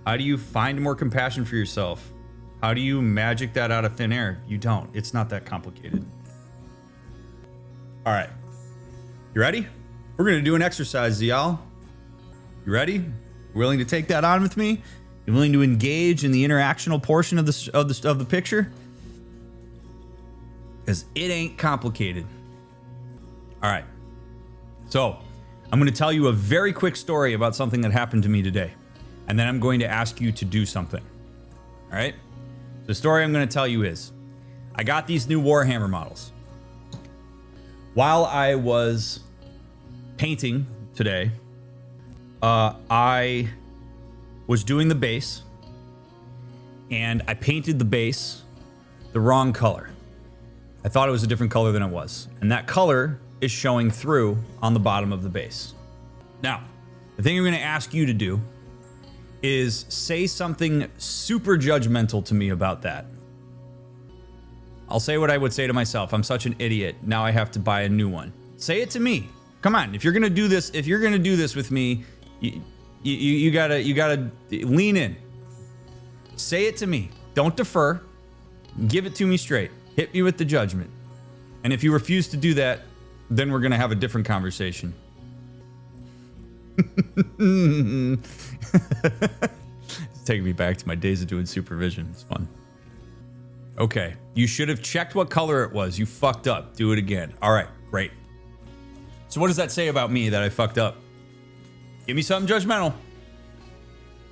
How do you find more compassion for yourself? How do you magic that out of thin air? You don't. It's not that complicated. All right. You ready? We're going to do an exercise, y'all. You ready? Willing to take that on with me? You willing to engage in the interactional portion of the picture? Because it ain't complicated. All right. So I'm going to tell you a very quick story about something that happened to me today. And then I'm going to ask you to do something. All right. The story I'm going to tell you is I got these new Warhammer models. While I was painting today, I was doing the base and I painted the base the wrong color. I thought it was a different color than it was. And that color is showing through on the bottom of the base. Now, the thing I'm going to ask you to do is say something super judgmental to me about that. I'll say what I would say to myself. I'm such an idiot. Now I have to buy a new one. Say it to me. Come on. If you're going to do this with me, you gotta lean in. Say it to me. Don't defer. Give it to me straight. Hit me with the judgment. And if you refuse to do that, then we're going to have a different conversation. It's taking me back to my days of doing supervision. It's fun. Okay. You should have checked what color it was. You fucked up. Do it again. All right. Great. So what does that say about me that I fucked up? Give me something judgmental.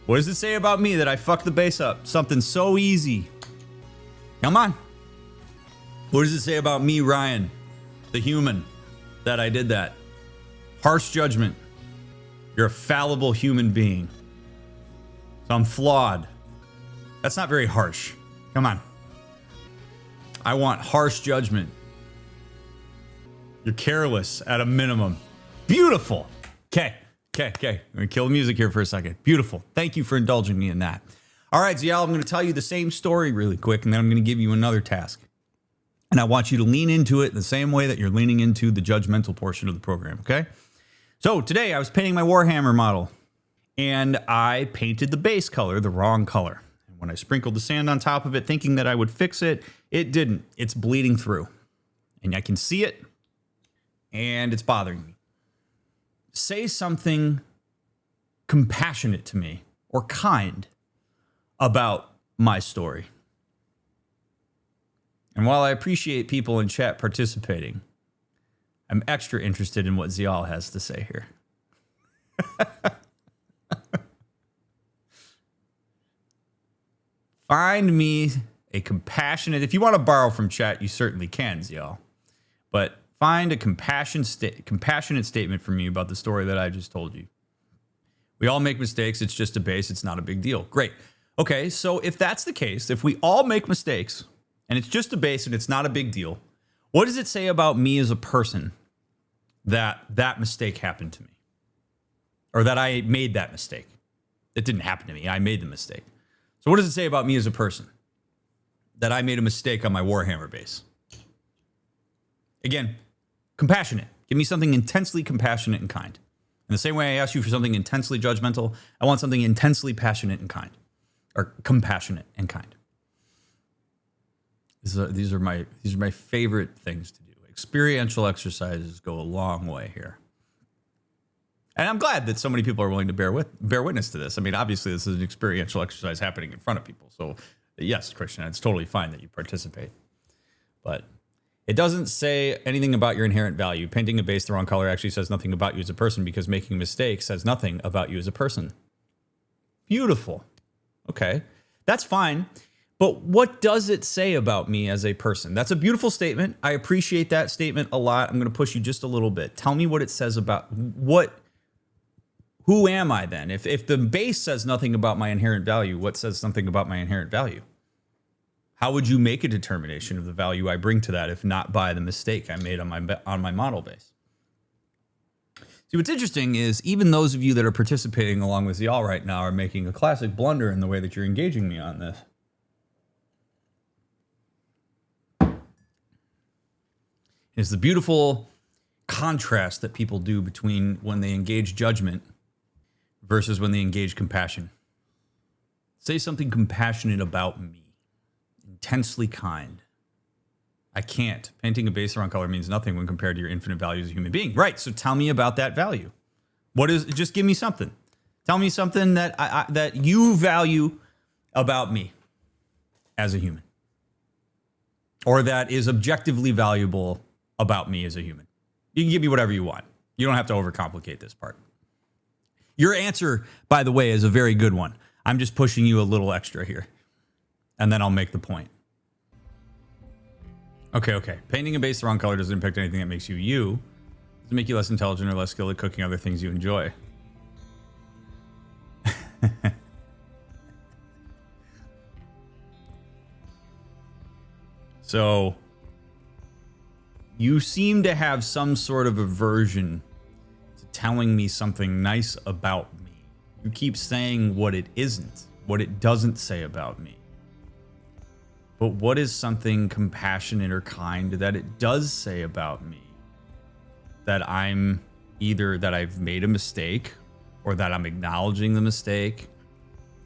What does it say about me that I fucked the base up? Something so easy. Come on. What does it say about me, Ryan, the human, that I did that? Harsh judgment. You're a fallible human being. So I'm flawed. That's not very harsh. Come on. I want harsh judgment. You're careless at a minimum. Beautiful. Okay. I'm going to kill the music here for a second. Beautiful. Thank you for indulging me in that. All right, Zial, I'm going to tell you the same story really quick, and then I'm going to give you another task. And I want you to lean into it the same way that you're leaning into the judgmental portion of the program, okay? So today I was painting my Warhammer model, and I painted the base color the wrong color. And when I sprinkled the sand on top of it, thinking that I would fix it, it didn't. It's bleeding through. And I can see it, and it's bothering me. Say something compassionate to me or kind about my story. And while I appreciate people in chat participating, I'm extra interested in what Zial has to say here. Find me a compassionate, if you want to borrow from chat, you certainly can, Zial. But find a compassionate statement from me about the story that I just told you. We all make mistakes. It's just a base. It's not a big deal. Great. Okay, so if that's the case, if we all make mistakes and it's just a base and it's not a big deal, what does it say about me as a person that that mistake happened to me? Or that I made that mistake? It didn't happen to me. I made the mistake. So what does it say about me as a person that I made a mistake on my Warhammer base? Again, compassionate. Give me something intensely compassionate and kind. In the same way I asked you for something intensely judgmental, I want something intensely passionate and kind. Or compassionate and kind. These are my favorite things to do. Experiential exercises go a long way here. And I'm glad that so many people are willing to bear witness to this. I mean, obviously, this is an experiential exercise happening in front of people. So, yes, Christian, it's totally fine that you participate. But it doesn't say anything about your inherent value. Painting a base the wrong color actually says nothing about you as a person because making mistakes says nothing about you as a person. Beautiful. Okay, that's fine. But what does it say about me as a person? That's a beautiful statement. I appreciate that statement a lot. I'm going to push you just a little bit. Tell me what it says about who am I then? If the base says nothing about my inherent value, what says something about my inherent value? How would you make a determination of the value I bring to that if not by the mistake I made on my model base? See, what's interesting is even those of you that are participating along with y'all right now are making a classic blunder in the way that you're engaging me on this. It's the beautiful contrast that people do between when they engage judgment versus when they engage compassion. Say something compassionate about me. Intensely kind. I can't. Painting a base the wrong color means nothing when compared to your infinite value as a human being. Right. So tell me about that value. What is? Just give me something. Tell me something that that you value about me as a human, or that is objectively valuable about me as a human. You can give me whatever you want. You don't have to overcomplicate this part. Your answer, by the way, is a very good one. I'm just pushing you a little extra here, and then I'll make the point. Okay. Painting a base the wrong color doesn't impact anything that makes you you. Doesn't make you less intelligent or less skilled at cooking other things you enjoy. So you seem to have some sort of aversion to telling me something nice about me. You keep saying what it isn't, what it doesn't say about me. But what is something compassionate or kind that it does say about me? That I'm either that I've made a mistake, or that I'm acknowledging the mistake,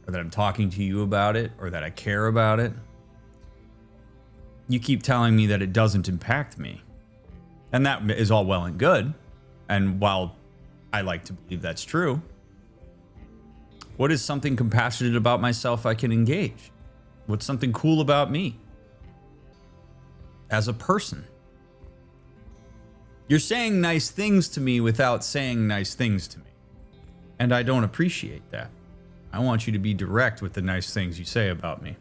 or that I'm talking to you about it, or that I care about it. You keep telling me that it doesn't impact me. And that is all well and good. And while I like to believe that's true, what is something compassionate about myself I can engage? What's something cool about me as a person? You're saying nice things to me without saying nice things to me. And I don't appreciate that. I want you to be direct with the nice things you say about me.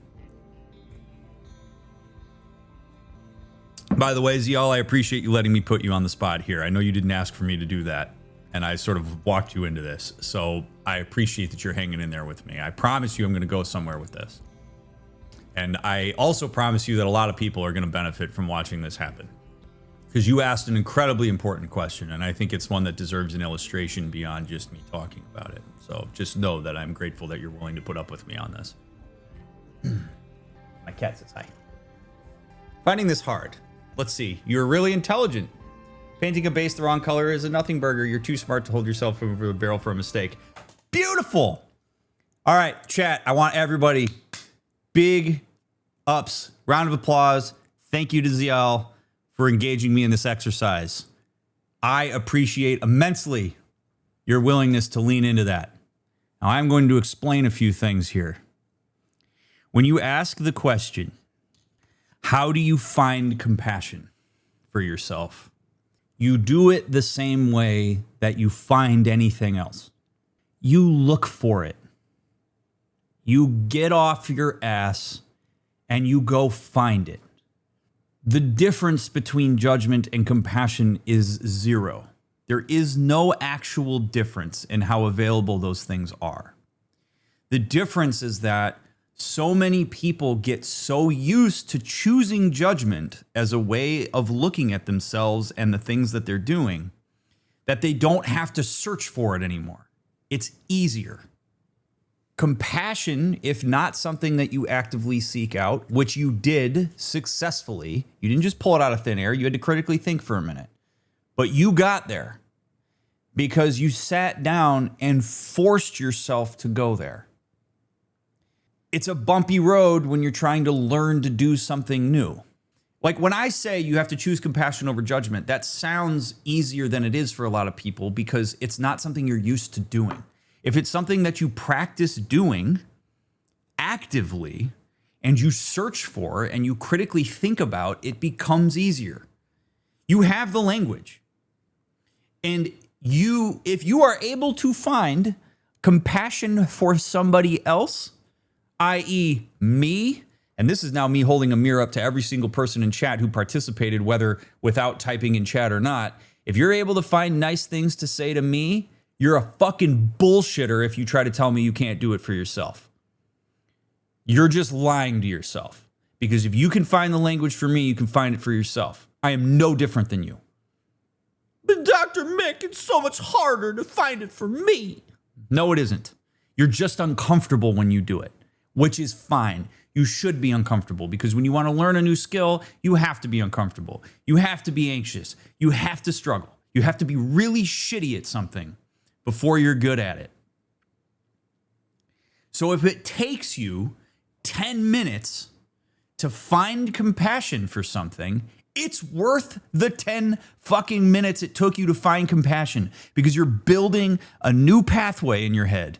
By the way, Zial, I appreciate you letting me put you on the spot here. I know you didn't ask for me to do that, and I sort of walked you into this. So I appreciate that you're hanging in there with me. I promise you I'm going to go somewhere with this. And I also promise you that a lot of people are going to benefit from watching this happen. Because you asked an incredibly important question, and I think it's one that deserves an illustration beyond just me talking about it. So just know that I'm grateful that you're willing to put up with me on this. My cat says hi. Finding this hard. Let's see. You're really intelligent. Painting a base the wrong color is a nothing burger. You're too smart to hold yourself over the barrel for a mistake. Beautiful. All right, chat. I want everybody big ups. Round of applause. Thank you to Zial for engaging me in this exercise. I appreciate immensely your willingness to lean into that. Now, I'm going to explain a few things here. When you ask the question, how do you find compassion for yourself? You do it the same way that you find anything else. You look for it. You get off your ass and you go find it. The difference between judgment and compassion is zero. There is no actual difference in how available those things are. The difference is that so many people get so used to choosing judgment as a way of looking at themselves and the things that they're doing that they don't have to search for it anymore. It's easier. Compassion, if not something that you actively seek out, which you did successfully, you didn't just pull it out of thin air, you had to critically think for a minute, but you got there because you sat down and forced yourself to go there. It's a bumpy road when you're trying to learn to do something new. Like when I say you have to choose compassion over judgment, that sounds easier than it is for a lot of people because it's not something you're used to doing. If it's something that you practice doing actively and you search for and you critically think about, it becomes easier. You have the language. And if you are able to find compassion for somebody else, i.e. me, and this is now me holding a mirror up to every single person in chat who participated, whether without typing in chat or not. If you're able to find nice things to say to me, you're a fucking bullshitter if you try to tell me you can't do it for yourself. You're just lying to yourself. Because if you can find the language for me, you can find it for yourself. I am no different than you. But Dr. Mick, it's so much harder to find it for me. No, it isn't. You're just uncomfortable when you do it, which is fine. You should be uncomfortable because when you want to learn a new skill, you have to be uncomfortable. You have to be anxious. You have to struggle. You have to be really shitty at something before you're good at it. So if it takes you 10 minutes to find compassion for something, it's worth the 10 fucking minutes it took you to find compassion, because you're building a new pathway in your head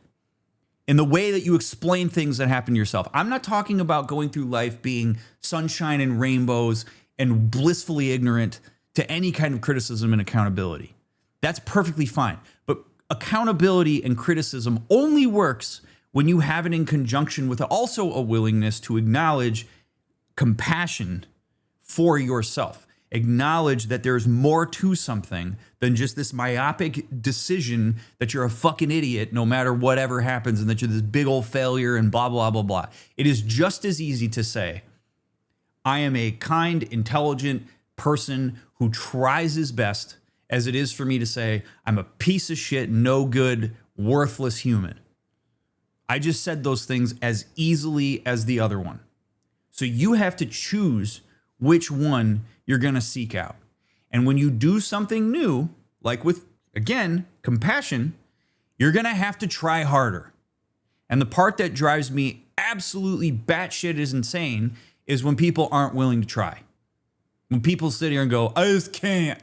in the way that you explain things that happen to yourself. I'm not talking about going through life being sunshine and rainbows and blissfully ignorant to any kind of criticism and accountability. That's perfectly fine. But accountability and criticism only works when you have it in conjunction with also a willingness to acknowledge compassion for yourself. Acknowledge that there's more to something than just this myopic decision that you're a fucking idiot no matter whatever happens and that you're this big old failure and blah, blah, blah, blah. It is just as easy to say, I am a kind, intelligent person who tries his best, as it is for me to say, I'm a piece of shit, no good, worthless human. I just said those things as easily as the other one. So you have to choose which one you're going to seek out. And when you do something new, like with, again, compassion, you're going to have to try harder. And the part that drives me absolutely batshit is insane is when people aren't willing to try. When people sit here and go, I just can't.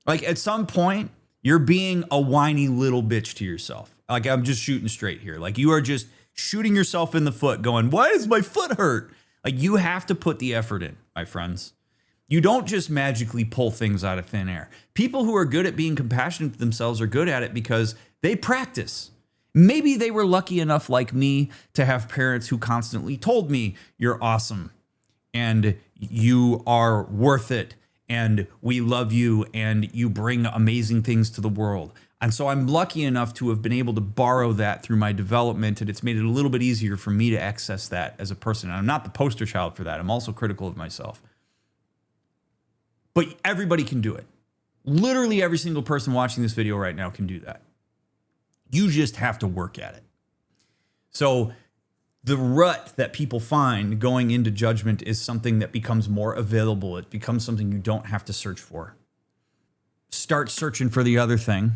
Like at some point, you're being a whiny little bitch to yourself. Like I'm just shooting straight here. Like you are just shooting yourself in the foot going, why does my foot hurt? Like you have to put the effort in, my friends. You don't just magically pull things out of thin air. People who are good at being compassionate to themselves are good at it because they practice. Maybe they were lucky enough, like me, to have parents who constantly told me, you're awesome and you are worth it and we love you and you bring amazing things to the world. And so I'm lucky enough to have been able to borrow that through my development, and it's made it a little bit easier for me to access that as a person. And I'm not the poster child for that. I'm also critical of myself. But everybody can do it. Literally every single person watching this video right now can do that. You just have to work at it. So the rut that people find going into judgment is something that becomes more available. It becomes something you don't have to search for. Start searching for the other thing.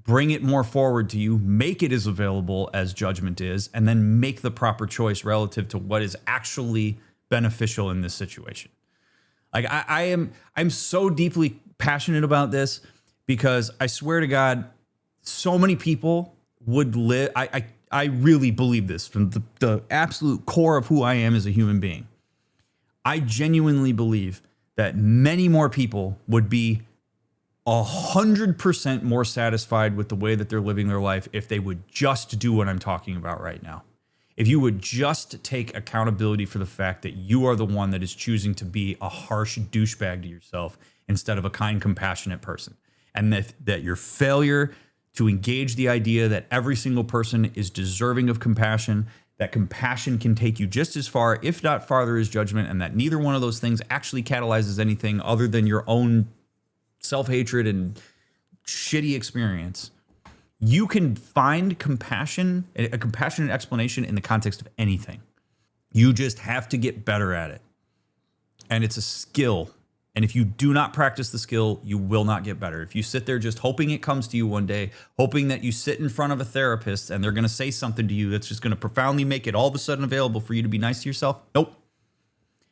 Bring it more forward to you, make it as available as judgment is, and then make the proper choice relative to what is actually beneficial in this situation. Like I'm so deeply passionate about this because I swear to God, so many people would live. I really believe this from the absolute core of who I am as a human being. I genuinely believe that many more people would be 100% more satisfied with the way that they're living their life if they would just do what I'm talking about right now. If you would just take accountability for the fact that you are the one that is choosing to be a harsh douchebag to yourself instead of a kind, compassionate person. And that your failure to engage the idea that every single person is deserving of compassion, that compassion can take you just as far, if not farther, as judgment, and that neither one of those things actually catalyzes anything other than your own self-hatred and shitty experience. You can find compassion, a compassionate explanation in the context of anything. You just have to get better at it. And it's a skill. And if you do not practice the skill, you will not get better. If you sit there just hoping it comes to you one day, hoping that you sit in front of a therapist and they're going to say something to you that's just going to profoundly make it all of a sudden available for you to be nice to yourself, nope.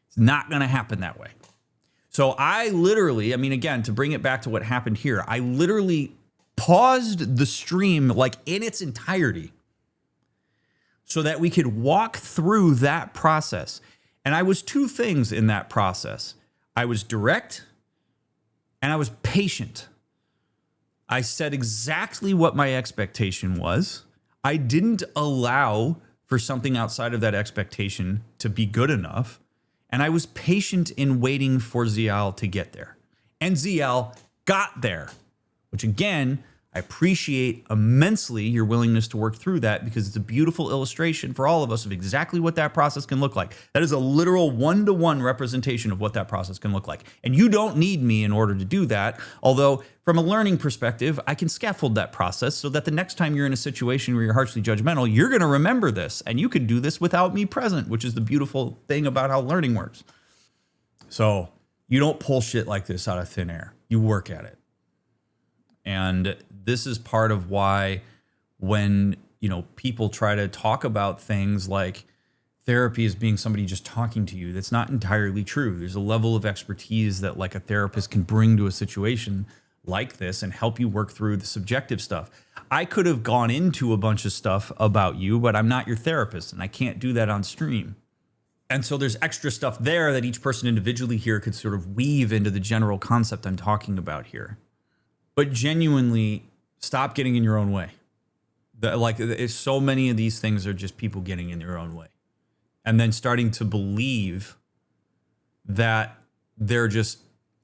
It's not going to happen that way. So I literally, I mean, again, to bring it back to what happened here, I literally paused the stream like in its entirety so that we could walk through that process. And I was two things in that process. I was direct and I was patient. I said exactly what my expectation was. I didn't allow for something outside of that expectation to be good enough. And I was patient in waiting for Zial to get there. And Zial got there, which again, I appreciate immensely your willingness to work through that because it's a beautiful illustration for all of us of exactly what that process can look like. That is a literal one-to-one representation of what that process can look like. And you don't need me in order to do that. Although from a learning perspective, I can scaffold that process so that the next time you're in a situation where you're harshly judgmental, you're going to remember this and you can do this without me present, which is the beautiful thing about how learning works. So you don't pull shit like this out of thin air. You work at it. And this is part of why when, you know, people try to talk about things like therapy as being somebody just talking to you. That's not entirely true. There's a level of expertise that like a therapist can bring to a situation like this and help you work through the subjective stuff. I could have gone into a bunch of stuff about you, but I'm not your therapist and I can't do that on stream. And so there's extra stuff there that each person individually here could sort of weave into the general concept I'm talking about here. But genuinely, stop getting in your own way. So many of these things are just people getting in their own way. And then starting to believe that they're just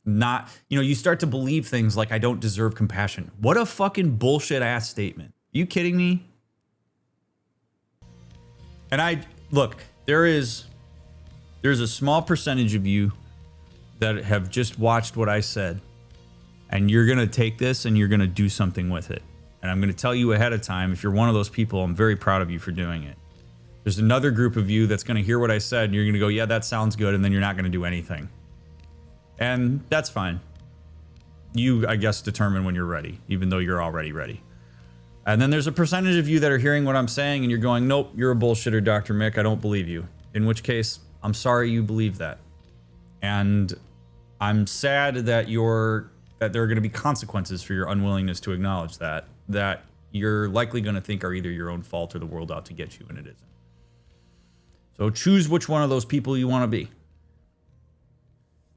not, you know, you start to believe things like, I don't deserve compassion. What a fucking bullshit ass statement. Are you kidding me? And look, there's a small percentage of you that have just watched what I said, and you're going to take this and you're going to do something with it. And I'm going to tell you ahead of time, if you're one of those people, I'm very proud of you for doing it. There's another group of you that's going to hear what I said and you're going to go, yeah, that sounds good. And then you're not going to do anything. And that's fine. You, I guess, determine when you're ready, even though you're already ready. And then there's a percentage of you that are hearing what I'm saying and you're going, nope, you're a bullshitter, Dr. Mick. I don't believe you. In which case, I'm sorry you believe that. And I'm sad that there are going to be consequences for your unwillingness to acknowledge that you're likely going to think are either your own fault or the world out to get you, and it isn't. So choose which one of those people you want to be.